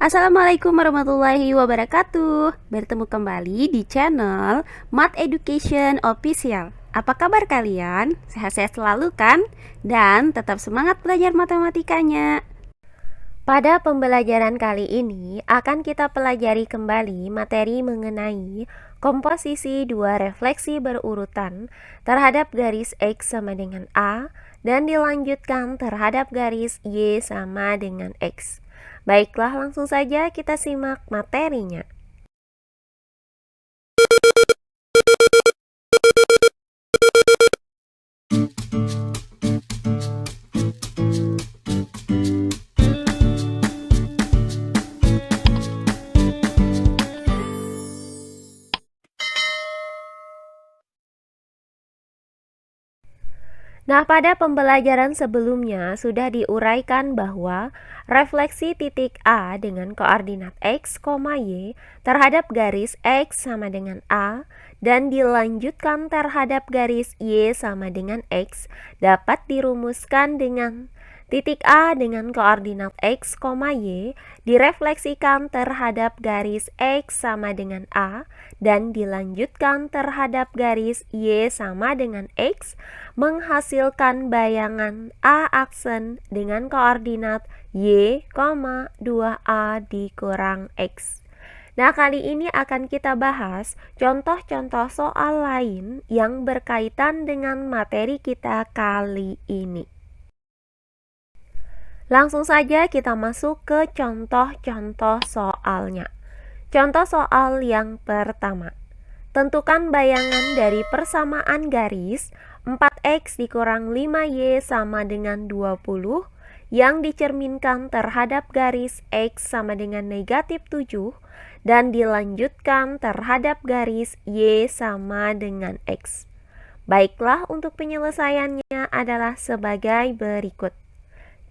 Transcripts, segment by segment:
Assalamualaikum warahmatullahi wabarakatuh. Bertemu kembali di channel Math Education Official. Apa kabar kalian? Sehat-sehat selalu kan? Dan tetap semangat belajar matematikanya. Pada pembelajaran kali ini akan kita pelajari kembali materi mengenai komposisi dua refleksi berurutan terhadap garis X sama dengan A dan dilanjutkan terhadap garis Y sama dengan X. Baiklah, langsung saja kita simak materinya. Nah, pada pembelajaran sebelumnya sudah diuraikan bahwa refleksi titik A dengan koordinat X, Y terhadap garis X sama dengan A dan dilanjutkan terhadap garis Y sama dengan X dapat dirumuskan dengan titik A dengan koordinat X, Y direfleksikan terhadap garis X sama dengan A dan dilanjutkan terhadap garis Y sama dengan X menghasilkan bayangan A aksen dengan koordinat Y, 2A dikurang X. Nah, kali ini akan kita bahas contoh-contoh soal lain yang berkaitan dengan materi kita kali ini. Langsung saja kita masuk ke contoh-contoh soalnya. Contoh soal yang pertama. Tentukan bayangan dari persamaan garis 4x dikurang 5y sama dengan 20 yang dicerminkan terhadap garis x sama dengan negatif 7 dan dilanjutkan terhadap garis y sama dengan x. Baiklah, untuk penyelesaiannya adalah sebagai berikut.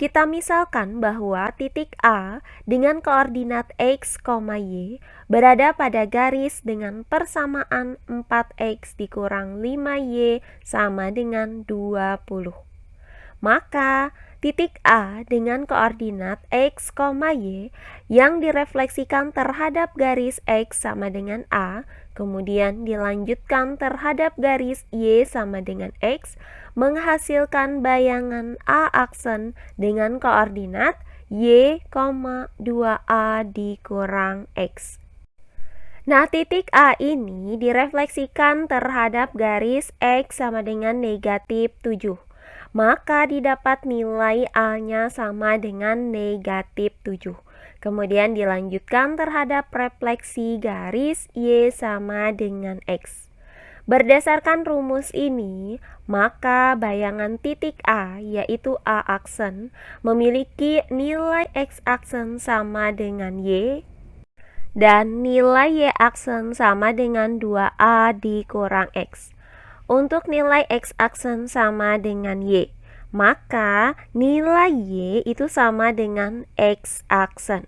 Kita misalkan bahwa titik A dengan koordinat X, Y berada pada garis dengan persamaan 4X dikurang 5Y sama dengan 20. Maka titik A dengan koordinat X, Y yang direfleksikan terhadap garis X sama dengan A, kemudian dilanjutkan terhadap garis Y sama dengan X, menghasilkan bayangan A aksen dengan koordinat Y, 2A dikurang X. Nah, titik A ini direfleksikan terhadap garis X sama dengan negatif 7. Maka didapat nilai A-nya sama dengan negatif 7. Kemudian dilanjutkan terhadap refleksi garis Y sama dengan X. Berdasarkan rumus ini, maka bayangan titik A, yaitu A aksen, memiliki nilai X aksen sama dengan Y, dan nilai Y aksen sama dengan 2A dikurang X. Untuk nilai X aksen sama dengan Y, maka nilai Y itu sama dengan X aksen.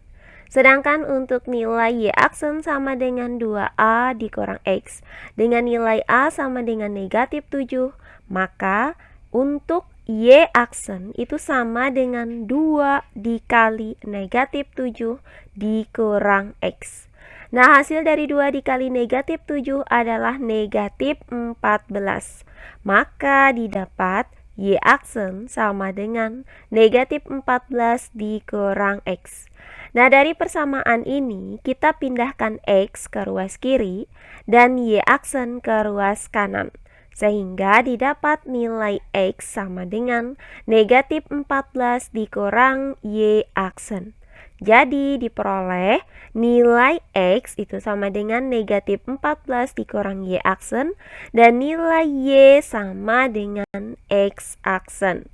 Sedangkan untuk nilai Y aksen sama dengan 2A dikurang X dengan nilai A sama dengan negatif 7, maka untuk Y aksen itu sama dengan 2 dikali negatif 7 dikurang X. Nah, hasil dari 2 dikali negatif 7 adalah negatif 14. Maka didapat Y aksen sama dengan negatif 14 dikurang X. Nah, dari persamaan ini kita pindahkan X ke ruas kiri dan Y aksen ke ruas kanan, sehingga didapat nilai X sama dengan negatif 14 dikurang Y aksen. Jadi diperoleh nilai X itu sama dengan negatif 14 dikurang Y aksen dan nilai Y sama dengan X aksen.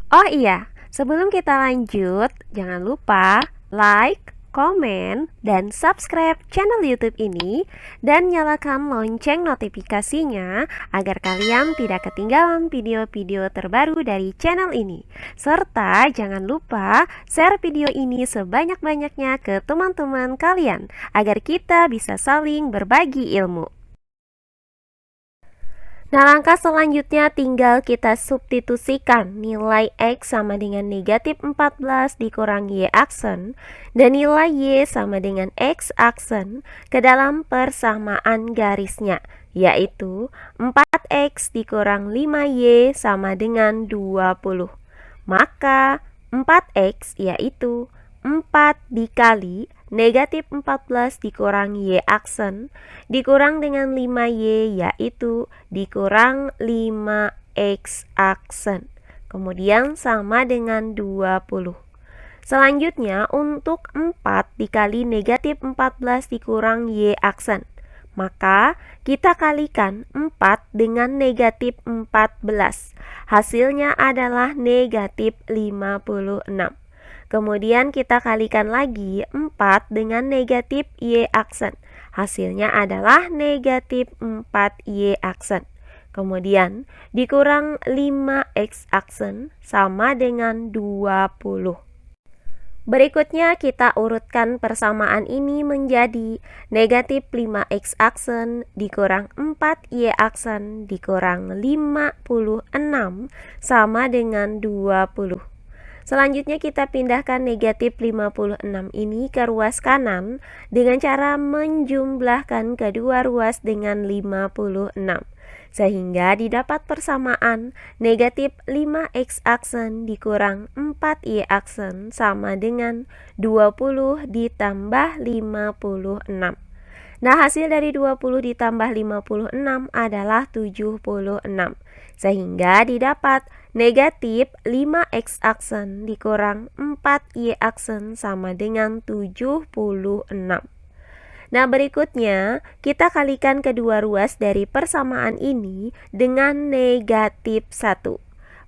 Oh iya, sebelum kita lanjut, jangan lupa like, komen, dan subscribe channel YouTube ini dan nyalakan lonceng notifikasinya agar kalian tidak ketinggalan video-video terbaru dari channel ini. Serta jangan lupa share video ini sebanyak-banyaknya ke teman-teman kalian agar kita bisa saling berbagi ilmu. Nah, langkah selanjutnya tinggal kita substitusikan nilai X sama dengan negatif 14 dikurang Y aksen dan nilai Y sama dengan X aksen ke dalam persamaan garisnya, yaitu 4X dikurang 5Y sama dengan 20. Maka 4X yaitu 4 dikali negatif 14 dikurang Y aksen dikurang dengan 5Y yaitu dikurang 5X aksen. Kemudian sama dengan 20. Selanjutnya untuk 4 dikali negatif 14 dikurang Y aksen. Maka kita kalikan 4 dengan negatif 14. Hasilnya adalah negatif 56. Kemudian kita kalikan lagi 4 dengan negatif Y aksen. Hasilnya adalah negatif 4Y aksen. Kemudian dikurang 5X aksen sama dengan 20. Berikutnya kita urutkan persamaan ini menjadi negatif 5X aksen dikurang 4Y aksen dikurang 56 sama dengan 20. Selanjutnya kita pindahkan negatif 56 ini ke ruas kanan dengan cara menjumlahkan kedua ruas dengan 56. Sehingga didapat persamaan negatif 5X aksen dikurang 4Y aksen sama dengan 20 ditambah 56. Nah, hasil dari 20 ditambah 56 adalah 76. Sehingga didapat negatif 5X aksen dikurang 4Y aksen sama dengan 76. Nah, berikutnya kita kalikan kedua ruas dari persamaan ini dengan negatif 1.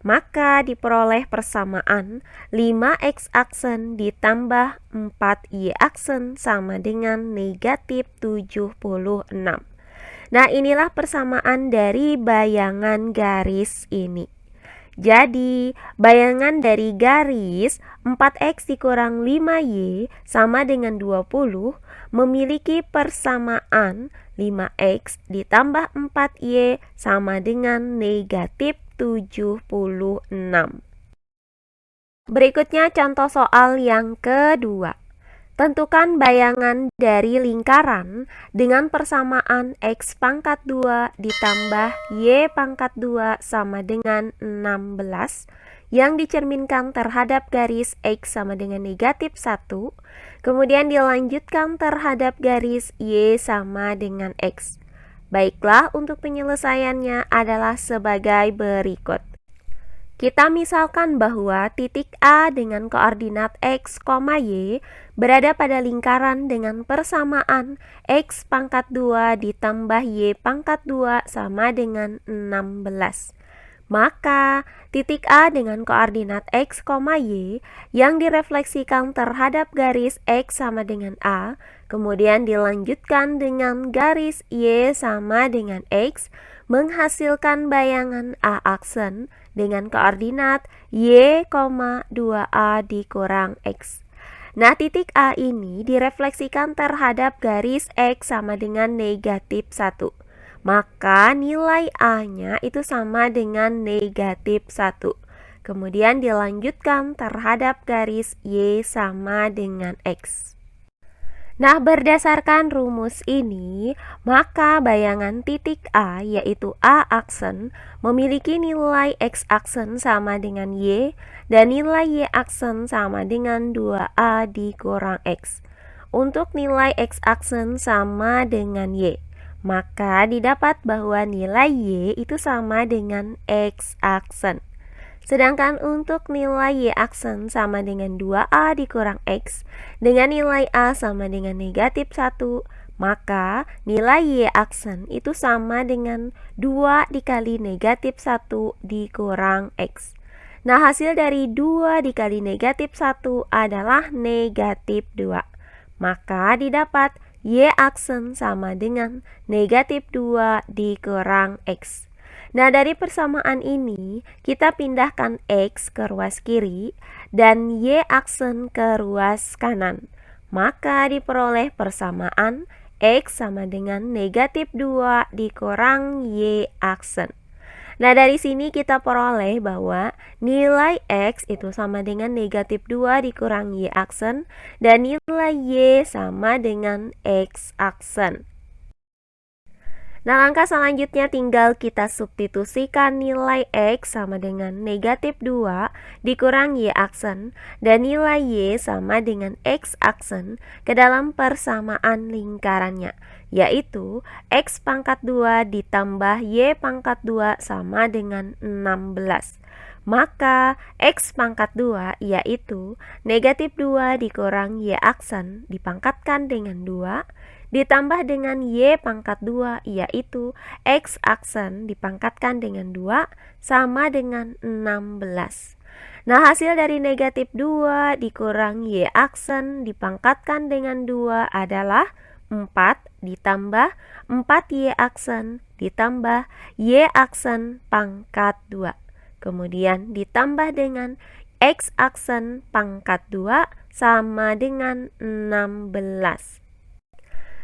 Maka diperoleh persamaan 5X aksen ditambah 4Y aksen sama dengan negatif 76. Nah, inilah persamaan dari bayangan garis ini. Jadi, bayangan dari garis 4X dikurang 5Y sama dengan 20 memiliki persamaan 5X ditambah 4Y sama dengan negatif 76. Berikutnya contoh soal yang kedua. Tentukan bayangan dari lingkaran dengan persamaan X pangkat 2 ditambah Y pangkat 2 sama dengan 16 yang dicerminkan terhadap garis X sama dengan negatif 1, kemudian dilanjutkan terhadap garis Y sama dengan X. Baiklah, untuk penyelesaiannya adalah sebagai berikut. Kita misalkan bahwa titik A dengan koordinat X, Y berada pada lingkaran dengan persamaan X pangkat 2 ditambah Y pangkat 2 sama dengan 16. Maka titik A dengan koordinat X, Y yang direfleksikan terhadap garis X sama dengan A, kemudian dilanjutkan dengan garis Y sama dengan X, menghasilkan bayangan A aksen dengan koordinat Y, 2A dikurang X. Nah, titik A ini direfleksikan terhadap garis X sama dengan negatif 1. Maka nilai A-nya itu sama dengan negatif 1. Kemudian dilanjutkan terhadap garis Y sama dengan X. Nah, berdasarkan rumus ini, maka bayangan titik A yaitu A aksen memiliki nilai X aksen sama dengan Y dan nilai Y aksen sama dengan 2A dikurang X. Untuk nilai X aksen sama dengan Y, maka didapat bahwa nilai Y itu sama dengan X aksen. Sedangkan untuk nilai Y aksen sama dengan 2A dikurang X dengan nilai A sama dengan negatif 1, maka nilai Y aksen itu sama dengan 2 dikali negatif 1 dikurang X. Nah, hasil dari 2 dikali negatif 1 adalah negatif 2. Maka didapat Y aksen sama dengan negatif 2 dikurang X. Nah, dari persamaan ini, kita pindahkan X ke ruas kiri dan Y aksen ke ruas kanan. Maka diperoleh persamaan X sama dengan negatif 2 dikurang Y aksen. Nah, dari sini kita peroleh bahwa nilai X itu sama dengan negatif 2 dikurangi Y aksen, dan nilai Y sama dengan X aksen. Nah, langkah selanjutnya tinggal kita substitusikan nilai X sama dengan negatif 2 dikurangi Y aksen, dan nilai Y sama dengan X aksen ke dalam persamaan lingkarannya, yaitu X pangkat 2 ditambah Y pangkat 2 sama dengan 16. Maka X pangkat 2 yaitu negatif 2 dikurang Y aksen dipangkatkan dengan 2 ditambah dengan Y pangkat 2 yaitu X aksen dipangkatkan dengan 2 sama dengan 16. Nah, hasil dari negatif 2 dikurang Y aksen dipangkatkan dengan 2 adalah 4 ditambah 4Y aksen ditambah Y aksen pangkat 2. Kemudian ditambah dengan X aksen pangkat 2 sama dengan 16.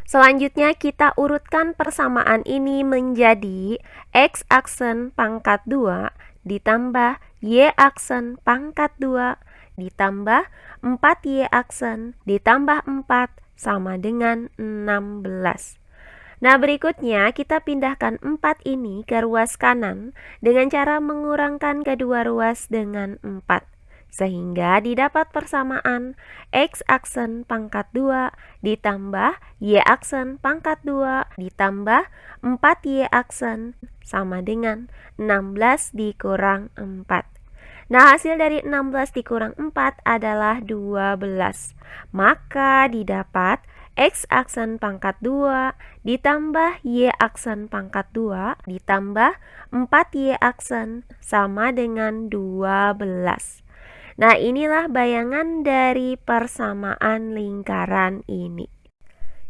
Selanjutnya kita urutkan persamaan ini menjadi X aksen pangkat 2 ditambah Y aksen pangkat 2 ditambah 4Y aksen ditambah 4 sama dengan 16. Nah, berikutnya kita pindahkan 4 ini ke ruas kanan dengan cara mengurangkan kedua ruas dengan 4. Sehingga didapat persamaan X aksen pangkat 2 ditambah Y aksen pangkat 2 ditambah 4Y aksen sama dengan 16 dikurang 4. Nah, hasil dari 16 dikurang 4 adalah 12. Maka didapat X aksen pangkat 2 ditambah Y aksen pangkat 2 ditambah 4Y aksen sama dengan 12. Nah, inilah bayangan dari persamaan lingkaran ini.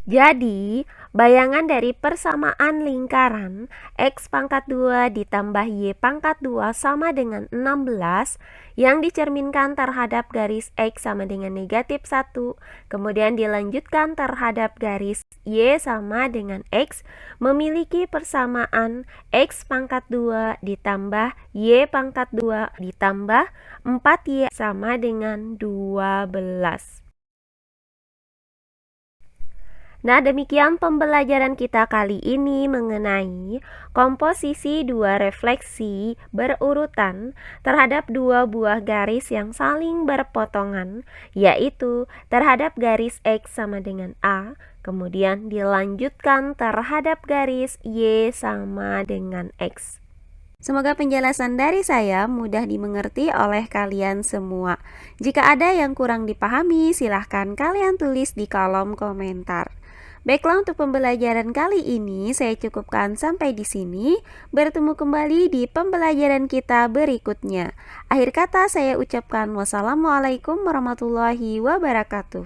Jadi, bayangan dari persamaan lingkaran X pangkat 2 ditambah Y pangkat 2 sama dengan 16 yang dicerminkan terhadap garis X sama dengan negatif 1, kemudian dilanjutkan terhadap garis Y sama dengan X, memiliki persamaan X pangkat 2 ditambah Y pangkat 2 ditambah 4Y sama dengan 12. Nah, demikian pembelajaran kita kali ini mengenai komposisi dua refleksi berurutan terhadap dua buah garis yang saling berpotongan, yaitu terhadap garis X sama dengan A, kemudian dilanjutkan terhadap garis Y sama dengan X. Semoga penjelasan dari saya mudah dimengerti oleh kalian semua. Jika ada yang kurang dipahami, silahkan kalian tulis di kolom komentar. Baiklah, untuk pembelajaran kali ini saya cukupkan sampai di sini. Bertemu kembali di pembelajaran kita berikutnya. Akhir kata saya ucapkan wassalamualaikum warahmatullahi wabarakatuh.